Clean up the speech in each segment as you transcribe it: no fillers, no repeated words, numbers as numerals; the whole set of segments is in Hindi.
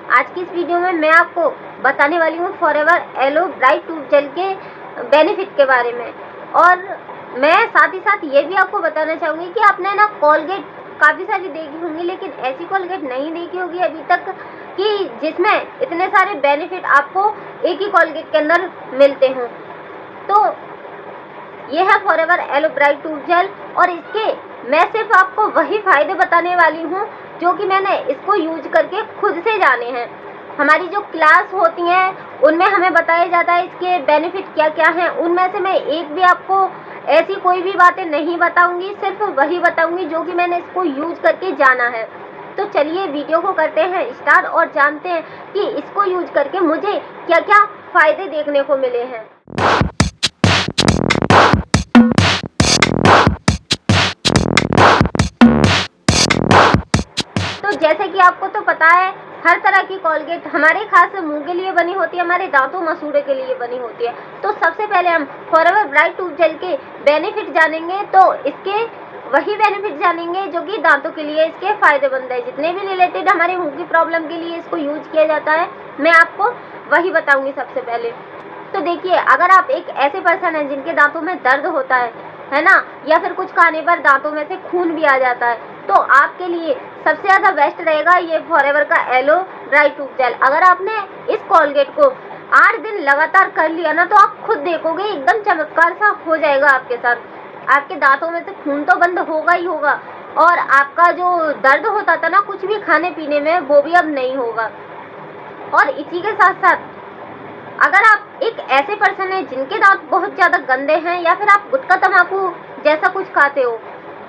आज की इस वीडियो में मैं आपको बताने वाली हूँ Forever Aloe Bright tooth gel के बेनिफिट के बारे में। और मैं साथ ही साथ ये भी आपको बताना चाहूँगी कि आपने ना कोलगेट काफ़ी सारी देखी होंगी, लेकिन ऐसी कोलगेट नहीं देखी होगी अभी तक कि जिसमें इतने सारे बेनिफिट आपको एक ही कोलगेट के अंदर मिलते हों। तो ये है Forever Aloe Bright tooth gel, और इसके मैं सिर्फ आपको वही फ़ायदे बताने वाली हूँ जो कि मैंने इसको यूज करके खुद से जाने हैं। हमारी जो क्लास होती हैं उनमें हमें बताया जाता है इसके बेनिफिट क्या क्या हैं। उनमें से मैं एक भी आपको ऐसी कोई भी बातें नहीं बताऊंगी, सिर्फ वही बताऊंगी जो कि मैंने इसको यूज करके जाना है। तो चलिए वीडियो को करते हैं स्टार्ट और जानते हैं कि इसको यूज करके मुझे क्या क्या फ़ायदे देखने को मिले हैं। तो जैसे कि आपको तो पता है, हर तरह की कोलगेट हमारे खास मुंह के लिए बनी होती है, हमारे दांतों मसूड़े के लिए बनी होती है। तो सबसे पहले हम फॉरएवर ब्राइट टूथ जेल के बेनिफिट जानेंगे। तो इसके वही बेनिफिट जानेंगे जो कि दांतों के लिए इसके फायदेमंद है। जितने भी रिलेटेड हमारे मुंह की प्रॉब्लम के लिए इसको यूज किया जाता है, मैं आपको वही बताऊंगी सबसे पहले। तो देखिए, अगर आप एक ऐसे पर्सन हैं जिनके दांतों में दर्द होता है ना, या फिर कुछ खाने पर दांतों में से खून भी आ जाता है, तो आपके लिए सबसे ज़्यादा बेस्ट रहेगा ये फॉरएवर का एलो ब्राइट टूथ जेल। अगर आपने इस कोलगेट को 8 दिन लगातार कर लिया ना, तो आप खुद देखोगे एकदम चमत्कार सा हो जाएगा आपके साथ। आपके दांतों में से खून तो बंद होगा ही होगा, और आपका जो दर्द होता था ना कुछ भी खाने पीने में, वो भी अब नहीं होगा। और इसी के साथ साथ अगर आप एक ऐसे पर्सन हैं जिनके दांत बहुत ज़्यादा गंदे हैं, या फिर आप गुटखा तम्बाकू जैसा कुछ खाते हो,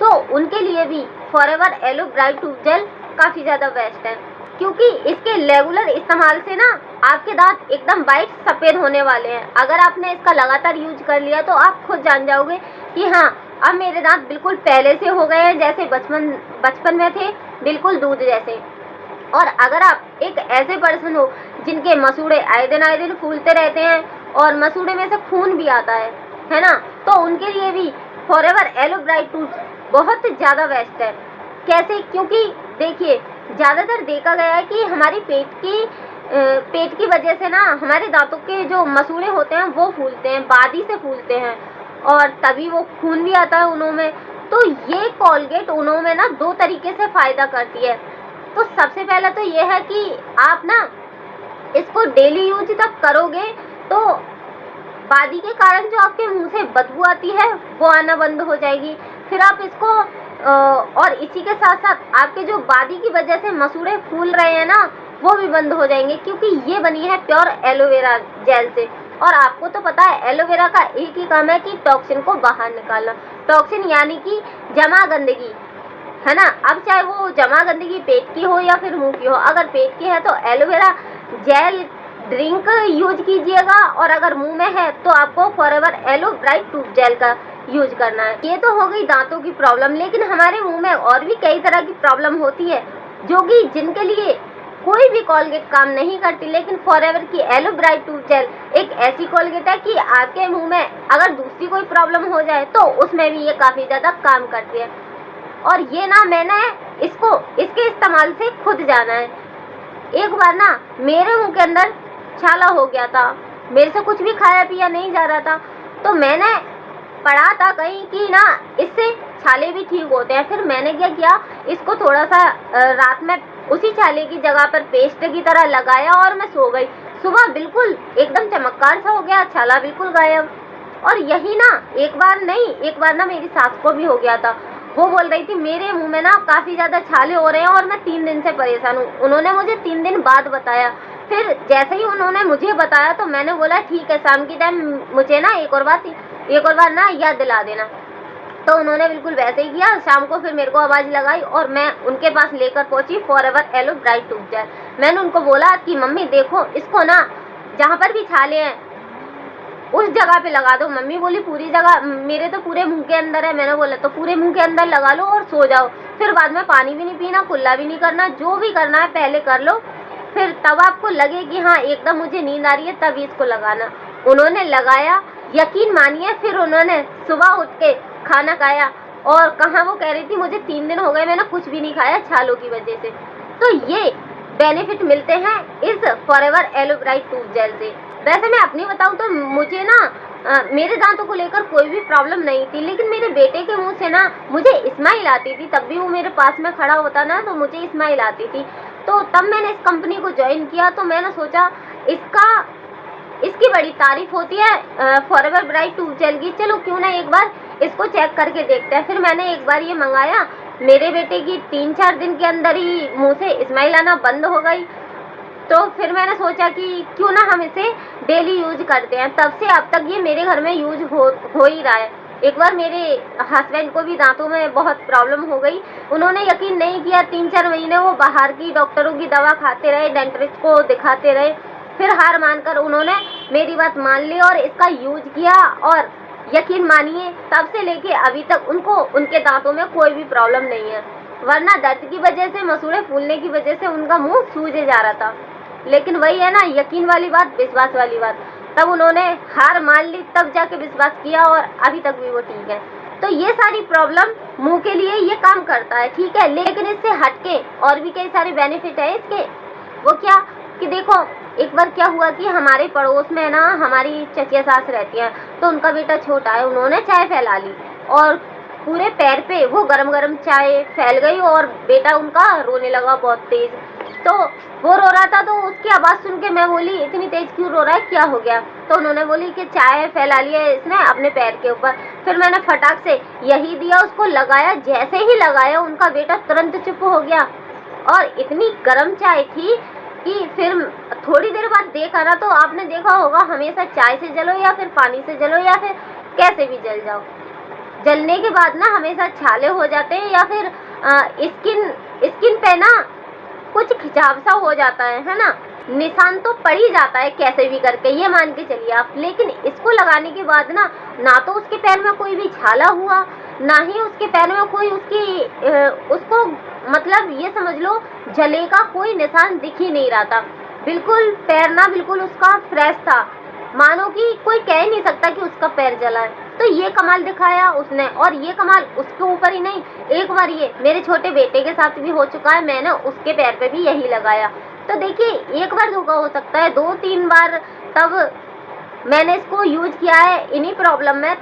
तो उनके लिए भी Forever Aloe Bright tooth gel काफ़ी ज़्यादा बेस्ट है। क्योंकि इसके रेगुलर इस्तेमाल से ना आपके दांत एकदम वाइट सफ़ेद होने वाले हैं। अगर आपने इसका लगातार यूज कर लिया तो आप खुद जान जाओगे कि हाँ, अब मेरे दांत बिल्कुल पहले से हो गए हैं जैसे बचपन में थे, बिल्कुल दूध जैसे। और अगर आप एक ऐसे पर्सन हो जिनके मसूड़े आए दिन फूलते रहते हैं और मसूड़े में से खून भी आता है ना, तो उनके लिए भी फॉरएवर एलो ब्राइट टूथ बहुत ज़्यादा बेस्ट है। कैसे? क्योंकि देखिए, ज़्यादातर देखा गया है कि हमारी पेट की वजह से ना हमारे दांतों के जो मसूड़े होते हैं वो फूलते हैं, बादी से फूलते हैं, और तभी वो खून भी आता है उन्हों में। तो ये कोलगेट उन्हों में ना 2 तरीके से फ़ायदा करती है। तो सबसे पहला तो ये है कि आप ना इसको डेली यूज तक करोगे तो बादी के कारण जो आपके मुंह से बदबू आती है वो आना बंद हो जाएगी। फिर आप इसको और इसी के साथ साथ आपके जो बादी की वजह से मसूड़े फूल रहे हैं ना, वो भी बंद हो जाएंगे, क्योंकि ये बनी है प्योर एलोवेरा जेल से। और आपको तो पता है एलोवेरा का एक ही काम है कि टॉक्सिन को बाहर निकालना। टॉक्सिन यानी कि जमा गंदगी, है ना। अब चाहे वो जमा गंदगी पेट की हो या फिर मुंह की हो, अगर पेट की है तो एलोवेरा जेल ड्रिंक यूज कीजिएगा, और अगर मुंह में है तो आपको Forever Aloe Bright tooth gel का यूज करना है। ये तो हो गई दांतों की प्रॉब्लम, लेकिन हमारे मुंह में और भी कई तरह की प्रॉब्लम होती है जो कि जिनके लिए कोई भी कोलगेट काम नहीं करती, लेकिन फॉरएवर की एलो ब्राइट टूथ जेल एक ऐसी कोलगेट है कि आपके मुंह में अगर दूसरी कोई प्रॉब्लम हो जाए तो उसमें भी ये काफ़ी ज़्यादा काम करती है। और ये ना मैंने इसके इस्तेमाल से खुद जाना है। एक बार ना मेरे मुंह के अंदर छाला हो गया था, मेरे से कुछ भी खाया पिया नहीं जा रहा था, तो मैंने पढ़ा था कहीं कि ना इससे छाले भी ठीक होते हैं। फिर मैंने क्या किया, इसको थोड़ा सा रात में उसी छाले की जगह पर पेस्ट की तरह लगाया और मैं सो गई। सुबह बिल्कुल एकदम चमत्कार सा हो गया, छाला बिल्कुल गायब। और यही ना एक बार ना मेरी सास को भी हो गया था। वो बोल रही थी मेरे मुंह में ना काफ़ी ज़्यादा छाले हो रहे हैं और मैं 3 दिन से परेशान हूँ। उन्होंने मुझे 3 दिन बाद बताया। फिर जैसे ही उन्होंने मुझे बताया तो मैंने बोला ठीक है, शाम की टाइम मुझे ना एक और बार ना याद दिला देना। तो उन्होंने बिल्कुल वैसे ही किया। शाम को फिर मेरे को आवाज़ लगाई और मैं उनके पास लेकर पहुंची Forever Aloe Bright tooth gel. मैंने उनको बोला कि मम्मी देखो, इसको ना जहाँ पर भी छाले हैं उस जगह पे लगा दो। मम्मी बोली पूरी जगह, मेरे तो पूरे मुंह के अंदर है। मैंने बोला तो पूरे मुंह के अंदर लगा लो और सो जाओ। फिर बाद में पानी भी नहीं पीना, कुल्ला भी नहीं करना, जो भी करना है पहले कर लो, फिर तब आपको लगे कि हाँ एकदम मुझे नींद आ रही है तभी इसको लगाना। उन्होंने लगाया, यकीन मानिए फिर उन्होंने सुबह उठ के खाना खाया, और कहाँ वो कह रही थी मुझे 3 दिन हो गए मैंने कुछ भी नहीं खाया छालों की वजह से। तो ये बेनिफिट मिलते हैं इस Forever Aloe Bright tooth gel से। वैसे मैं अपनी बताऊं तो मुझे ना मेरे दांतों को लेकर कोई भी प्रॉब्लम नहीं थी, लेकिन मेरे बेटे के मुंह से ना मुझे स्माइल आती थी। तब भी वो मेरे पास में खड़ा होता ना तो मुझे स्माइल आती थी। तो तब मैंने इस कंपनी को ज्वाइन किया। तो मैंने सोचा इसकी बड़ी तारीफ होती है फॉरएवर ब्राइट टूथ जेल की, चलो क्यों ना एक बार इसको चेक करके देखते हैं। फिर मैंने एक बार ये मंगाया, मेरे बेटे की 3-4 दिन के अंदर ही मुंह से स्माइल आना बंद हो गई। तो फिर मैंने सोचा कि क्यों ना हम इसे डेली यूज करते हैं। तब से अब तक ये मेरे घर में यूज हो ही रहा है। एक बार मेरे हस्बैंड को भी दांतों में बहुत प्रॉब्लम हो गई, उन्होंने यकीन नहीं किया, 3-4 महीने वो बाहर की डॉक्टरों की दवा खाते रहे, डेंटिस्ट को दिखाते रहे। फिर हार मानकर उन्होंने मेरी बात मान ली और इसका यूज किया, और यकीन मानिए तब से लेके अभी तक उनको उनके दांतों में कोई भी प्रॉब्लम नहीं है। वरना दर्द की वजह से, मसूड़े फूलने की वजह से उनका मुंह सूजे जा रहा था। लेकिन वही है ना, यकीन वाली बात, विश्वास वाली बात। तब उन्होंने हार मान ली, तब जाके विश्वास किया, और अभी तक भी वो ठीक है। तो ये सारी प्रॉब्लम मुंह के लिए ये काम करता है, ठीक है। लेकिन इससे हटके और भी कई सारे बेनिफिट है इसके। वो क्या कि देखो, एक बार क्या हुआ कि हमारे पड़ोस में ना हमारी चचिया सास रहती है, तो उनका बेटा छोटा है, उन्होंने चाय फैला ली और पूरे पैर पे वो गरम गरम चाय फैल गई, और बेटा उनका रोने लगा बहुत तेज। तो वो रो रहा था, तो उसकी आवाज़ सुन के मैं बोली, इतनी तेज क्यों रो रहा है, क्या हो गया? तो उन्होंने बोली कि चाय फैला ली है इसने अपने पैर के ऊपर। फिर मैंने फटाक से यही दिया, उसको लगाया। जैसे ही लगाया उनका बेटा तुरंत चुप हो गया, और इतनी गर्म चाय थी कि फिर थोड़ी देर बाद देखा ना, तो आपने देखा होगा हमेशा चाय से जलो या फिर पानी से जलो या फिर कैसे भी जल जाओ, जलने के बाद ना हमेशा छाले हो जाते हैं, या फिर स्किन पे ना कुछ खिंचाव सा हो जाता है ना, निशान तो पड़ ही जाता है कैसे भी करके, ये मान के चलिए आप। लेकिन इसको लगाने के बाद ना तो उसके पैर में कोई भी छाला हुआ, ना ही उसके पैर में कोई उसको मतलब ये समझ लो जले का कोई निशान दिख ही नहीं रहा था। बिल्कुल पैर ना बिल्कुल उसका फ्रेश था, मानो कि कोई कह ही नहीं सकता कि उसका पैर जला है। तो ये कमाल दिखाया उसने, और ये कमाल उसके ऊपर ही नहीं, एक बार ये मेरे छोटे बेटे के साथ भी हो चुका है। मैंने उसके पैर पे भी यही लगाया। तो देखिए, एक बार धोखा हो सकता है, 2-3 बार तब मैंने इसको यूज किया है इन्हीं प्रॉब्लम में,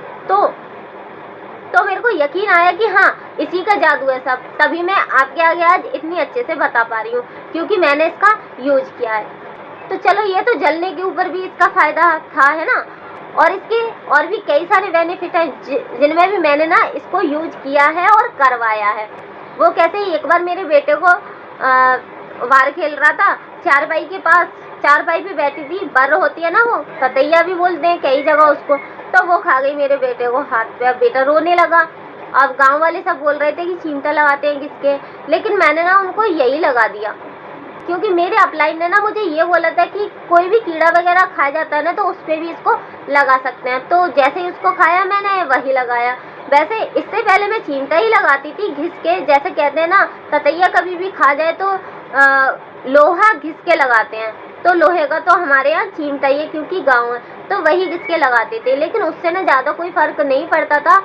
तो मेरे को यकीन आया कि हाँ, इसी का जादू है सब। तभी मैं आपके आगे आज इतनी अच्छे से बता पा रही हूँ, क्योंकि मैंने इसका यूज किया है। तो चलो, ये तो जलने के ऊपर भी इसका फायदा था, है ना। और इसके और भी कई सारे बेनिफिट हैं जिनमें भी मैंने ना इसको यूज किया है और करवाया है। वो कैसे, एक बार मेरे बेटे को बाहर खेल रहा था, चारपाई के पास, चारपाई पे बैठी थी, बर होती है ना, वो ततैया भी बोलते हैं कई जगह उसको। तो वो खा गई मेरे बेटे को हाथ पे। अब बेटा रोने लगा। अब गांव वाले सब बोल रहे थे कि चिमटा लगाते हैं किसके, लेकिन मैंने ना उनको यही लगा दिया, क्योंकि मेरे अपलाइन ने ना मुझे ये बोला था कि कोई भी कीड़ा वगैरह खा जाता है ना, तो उस पर भी इसको लगा सकते हैं। तो जैसे ही उसको खाया मैंने वही लगाया। वैसे इससे पहले मैं चिमटा ही लगाती थी घिस के, जैसे कहते हैं ना, ततैया कभी भी खा जाए तो लोहा घिस के लगाते हैं। तो लोहे का तो हमारे यहाँ चिमटा ही है, क्योंकि गाँव है, तो वही घिस के लगाते थे। लेकिन उससे ना ज़्यादा कोई फ़र्क नहीं पड़ता था,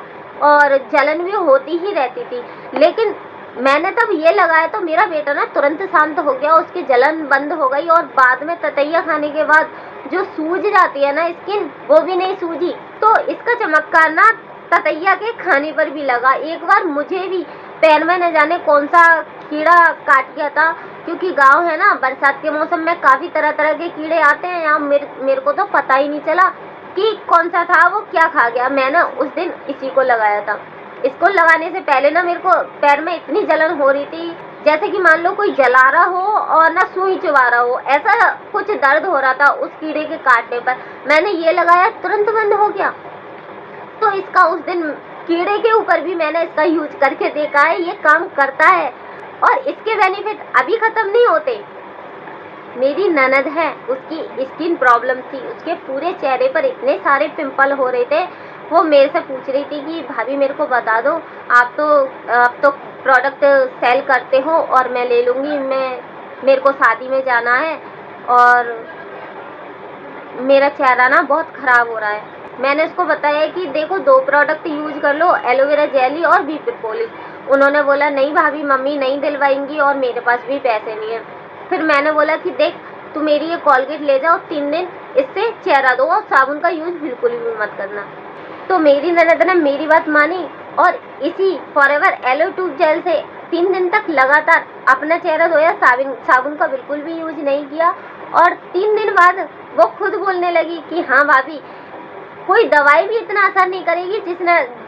और जलन भी होती ही रहती थी। लेकिन मैंने तब ये लगाया तो मेरा बेटा ना तुरंत शांत हो गया, उसकी जलन बंद हो गई, और बाद में ततैया खाने के बाद जो सूज जाती है ना स्किन, वो भी नहीं सूजी। तो इसका चमत्कार ना ततैया के खाने पर भी लगा। एक बार मुझे भी पैर में न जाने कौन सा कीड़ा काट गया था, क्योंकि गांव है ना, बरसात के मौसम में काफ़ी तरह तरह के कीड़े आते हैं यहाँ। मेरे को तो पता ही नहीं चला कि कौन सा था, वो क्या खा गया। मैंने उस दिन इसी को लगाया था। इसको लगाने से पहले ना मेरे को पैर में इतनी जलन हो रही थी, जैसे कि मान लो कोई जला रहा हो और ना सुई चुबा रहा हो, ऐसा कुछ दर्द हो रहा था उस कीड़े के काटने पर। मैंने ये लगाया, तुरंत बंद हो गया। तो इसका उस दिन कीड़े के ऊपर भी मैंने इसका यूज करके देखा है, ये काम करता है। और इसके बेनिफिट अभी ख़त्म नहीं होते। मेरी ननद है, उसकी स्किन प्रॉब्लम थी, उसके पूरे चेहरे पर इतने सारे पिंपल हो रहे थे। वो मेरे से पूछ रही थी कि भाभी मेरे को बता दो, आप तो प्रोडक्ट सेल करते हो और मैं ले लूँगी, मेरे को शादी में जाना है और मेरा चेहरा ना बहुत ख़राब हो रहा है। मैंने उसको बताया कि देखो 2 प्रोडक्ट यूज कर लो, एलोवेरा जेली और बी पॉलिश। उन्होंने बोला नहीं भाभी, मम्मी नहीं दिलवाएंगी और मेरे पास भी पैसे नहीं है। फिर मैंने बोला कि देख तू मेरी ये कोलगेट ले जाओ, 3 दिन इससे चेहरा धो और साबुन का यूज बिल्कुल भी मत करना। तो मेरी ननद ने मेरी बात मानी और इसी फॉरएवर एलो टूथ जेल से 3 दिन तक लगातार अपना चेहरा धोया, साबुन का बिल्कुल भी यूज नहीं किया। और 3 दिन बाद वो खुद बोलने लगी कि हाँ भाभी, कोई दवाई भी इतना असर नहीं करेगी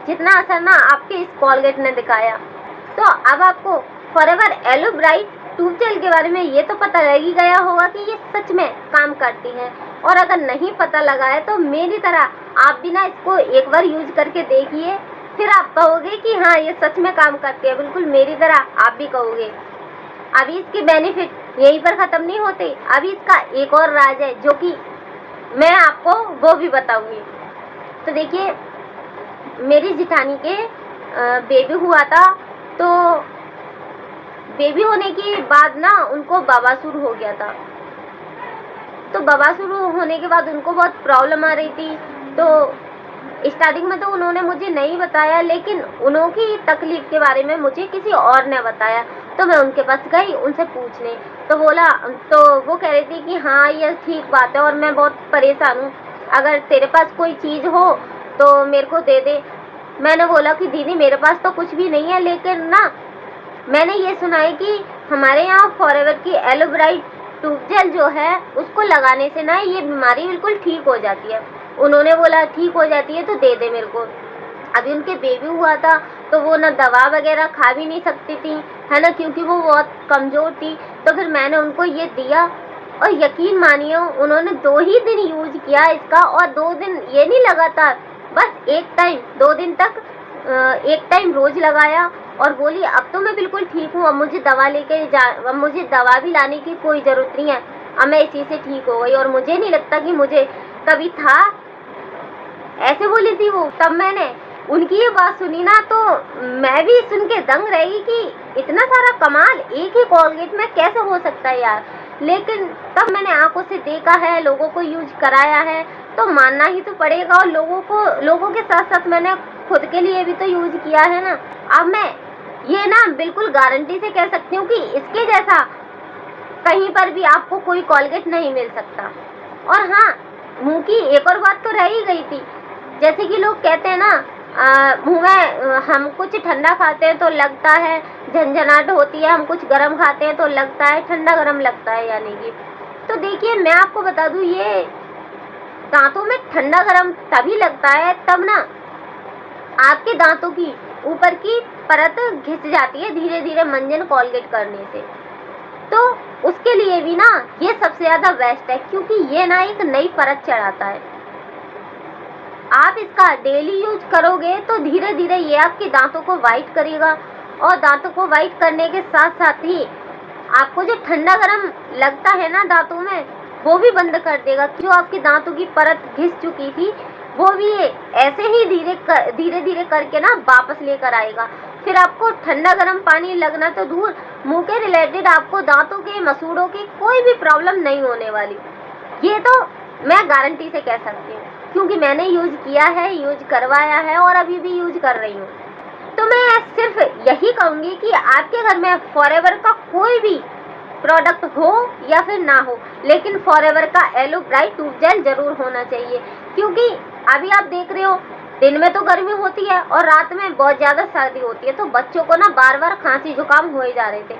जितना असर ना आपके इस कोलगेट ने दिखाया। तो अब आपको Forever Aloe Bright tooth gel के बारे में ये तो पता लग ही गया होगा कि ये सच में काम करती है। और अगर नहीं पता लगा है तो मेरी तरह आप भी ना इसको एक बार यूज करके देखिए, फिर आप कहोगे कि हाँ ये सच में काम करती है, बिल्कुल मेरी तरह आप भी कहोगे। अभी इसके बेनिफिट यहीं पर ख़त्म नहीं होते, अभी इसका एक और राज है जो कि मैं आपको वो भी बताऊंगी। तो देखिए, मेरी जिठानी के बेबी हुआ था, तो बेबी होने के बाद ना उनको बवासीर हो गया था। तो बवासीर होने के बाद उनको बहुत प्रॉब्लम आ रही थी। तो स्टार्टिंग में तो उन्होंने मुझे नहीं बताया, लेकिन उनकी तकलीफ के बारे में मुझे किसी और ने बताया। तो मैं उनके पास गई उनसे पूछने, तो वो कह रही थी कि हाँ ये ठीक बात है और मैं बहुत परेशान हूँ, अगर तेरे पास कोई चीज़ हो तो मेरे को दे दे। मैंने बोला कि दीदी मेरे पास तो कुछ भी नहीं है, लेकिन ना मैंने ये सुना है कि हमारे यहाँ फॉरएवर की एलो ब्राइट टूथ जेल जो है उसको लगाने से ना ये बीमारी बिल्कुल ठीक हो जाती है। उन्होंने बोला ठीक हो जाती है तो दे दे मेरे को। अभी उनके बेबी हुआ था तो वो ना दवा वगैरह खा भी नहीं सकती थी, है ना, क्योंकि वो बहुत कमज़ोर थी। तो फिर मैंने उनको ये दिया और यकीन मानिए उन्होंने 2 ही दिन यूज किया इसका, और 2 दिन ये नहीं लगातार, बस एक टाइम 2 दिन तक एक टाइम रोज़ लगाया और बोली अब तो मैं बिल्कुल ठीक हूँ, अब मुझे दवा भी लाने की कोई ज़रूरत नहीं है, अब मैं इसी से ठीक हो गई। और मुझे नहीं लगता कि मुझे कभी था, ऐसे बोली थी वो। तब मैंने उनकी ये बात सुनी ना तो मैं भी सुन के दंग रही कि इतना सारा कमाल एक ही कोलगेट में कैसे हो सकता है यार। लेकिन तब मैंने आंखों से देखा है, लोगों को यूज कराया है, तो मानना ही तो पड़ेगा। और लोगों के साथ साथ मैंने खुद के लिए भी तो यूज किया है ना। अब मैं ये ना बिल्कुल गारंटी से कह सकती हूँ कि इसके जैसा कहीं पर भी आपको कोई कोलगेट नहीं मिल सकता। और हाँ, मुंह की एक और बात तो रह ही गई थी, जैसे कि लोग कहते हैं ना मुँह में हम कुछ ठंडा खाते हैं तो लगता है झंझनाहट होती है, हम कुछ गर्म खाते हैं तो लगता है ठंडा गर्म लगता है, यानी कि। तो देखिए मैं आपको बता दूं, ये दांतों में ठंडा गर्म तभी लगता है तब ना आपके दांतों की ऊपर की परत घिस जाती है धीरे धीरे मंजन कोलगेट करने से। तो उसके लिए भी ना ये सबसे ज़्यादा बेस्ट है, क्योंकि ये ना एक नई परत चढ़ाता है। आप इसका डेली यूज करोगे तो धीरे धीरे ये आपके दांतों को वाइट करेगा, और दांतों को वाइट करने के साथ साथ ही आपको जो ठंडा गरम लगता है ना दांतों में, वो भी बंद कर देगा। जो आपके दांतों की परत घिस चुकी थी वो भी ये ऐसे ही धीरे धीरे करके ना वापस लेकर आएगा। फिर आपको ठंडा गर्म पानी लगना तो दूर, मुंह के रिलेटेड आपको दांतों के मसूड़ों की कोई भी प्रॉब्लम नहीं होने वाली। ये तो मैं गारंटी से कह सकती हूँ, क्योंकि मैंने यूज किया है, यूज करवाया है और अभी भी यूज कर रही हूँ। तो मैं सिर्फ यही कहूँगी कि आपके घर में फॉरएवर का कोई भी प्रोडक्ट हो या फिर ना हो, लेकिन फॉरएवर का एलो ब्राइट टूथ जेल जरूर होना चाहिए। क्योंकि अभी आप देख रहे हो दिन में तो गर्मी होती है और रात में बहुत ज़्यादा सर्दी होती है, तो बच्चों को ना बार बार खांसी जुकाम हो ही जा रहे थे।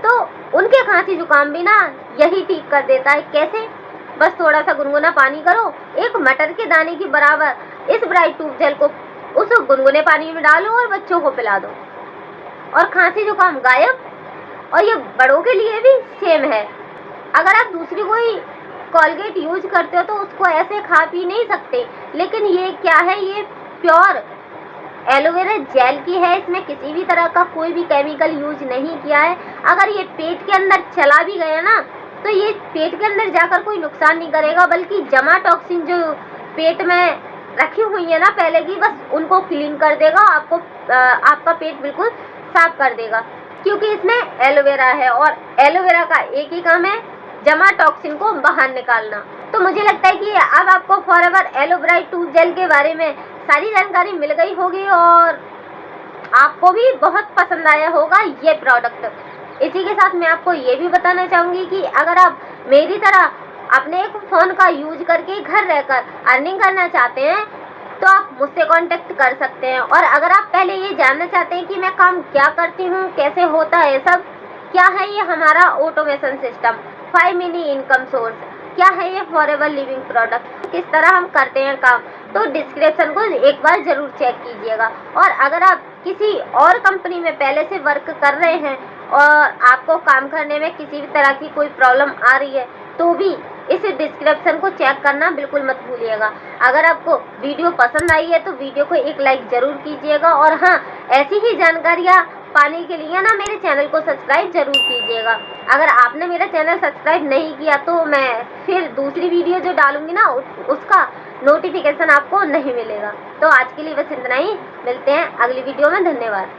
तो उनके खांसी जुकाम भी ना यही ठीक कर देता है। कैसे? बस थोड़ा सा गुनगुना पानी करो, एक मटर के दाने की बराबर इस ब्राइट टूथ जेल को उस गुनगुने पानी में डालो और बच्चों को पिला दो, और खांसी जुकाम गायब। और ये बड़ों के लिए भी सेम है। अगर आप दूसरी कोई कोलगेट यूज करते हो तो उसको ऐसे खा पी नहीं सकते, लेकिन ये क्या है, ये प्योर एलोवेरा जेल की है, इसमें किसी भी तरह का कोई भी केमिकल यूज नहीं किया है। अगर ये पेट के अंदर चला भी गया ना तो ये पेट के अंदर जाकर कोई नुकसान नहीं करेगा, बल्कि जमा टॉक्सिन जो पेट में रखी हुई है ना पहले की, बस उनको क्लीन कर देगा, आपका पेट बिल्कुल साफ कर देगा। क्योंकि इसमें एलोवेरा है और एलोवेरा का एक ही काम है, जमा टॉक्सिन को बाहर निकालना। तो मुझे लगता है कि अब आपको Forever Aloe Bright tooth gel के बारे में सारी जानकारी मिल गई होगी और आपको भी बहुत पसंद आया होगा ये प्रोडक्ट। इसी के साथ मैं आपको ये भी बताना चाहूँगी कि अगर आप मेरी तरह अपने एक फ़ोन का यूज करके घर रहकर अर्निंग करना चाहते हैं तो आप मुझसे कांटेक्ट कर सकते हैं। और अगर आप पहले ये जानना चाहते हैं कि मैं काम क्या करती हूँ, कैसे होता है सब, क्या है ये हमारा automation system, 5 mini income source, क्या है ये फॉरएवर लिविंग प्रोडक्ट, किस तरह हम करते हैं काम, तो डिस्क्रिप्शन को एक बार ज़रूर चेक कीजिएगा। और अगर आप किसी और कंपनी में पहले से वर्क कर रहे हैं और आपको काम करने में किसी भी तरह की कोई प्रॉब्लम आ रही है तो भी इस डिस्क्रिप्शन को चेक करना बिल्कुल मत भूलिएगा। अगर आपको वीडियो पसंद आई है तो वीडियो को एक लाइक ज़रूर कीजिएगा। और हाँ, ऐसी ही जानकारियाँ पाने के लिए ना मेरे चैनल को सब्सक्राइब जरूर कीजिएगा। अगर आपने मेरा चैनल सब्सक्राइब नहीं किया तो मैं फिर दूसरी वीडियो जो डालूंगी ना उसका नोटिफिकेशन आपको नहीं मिलेगा। तो आज के लिए बस इतना ही, मिलते हैं अगली वीडियो में। धन्यवाद।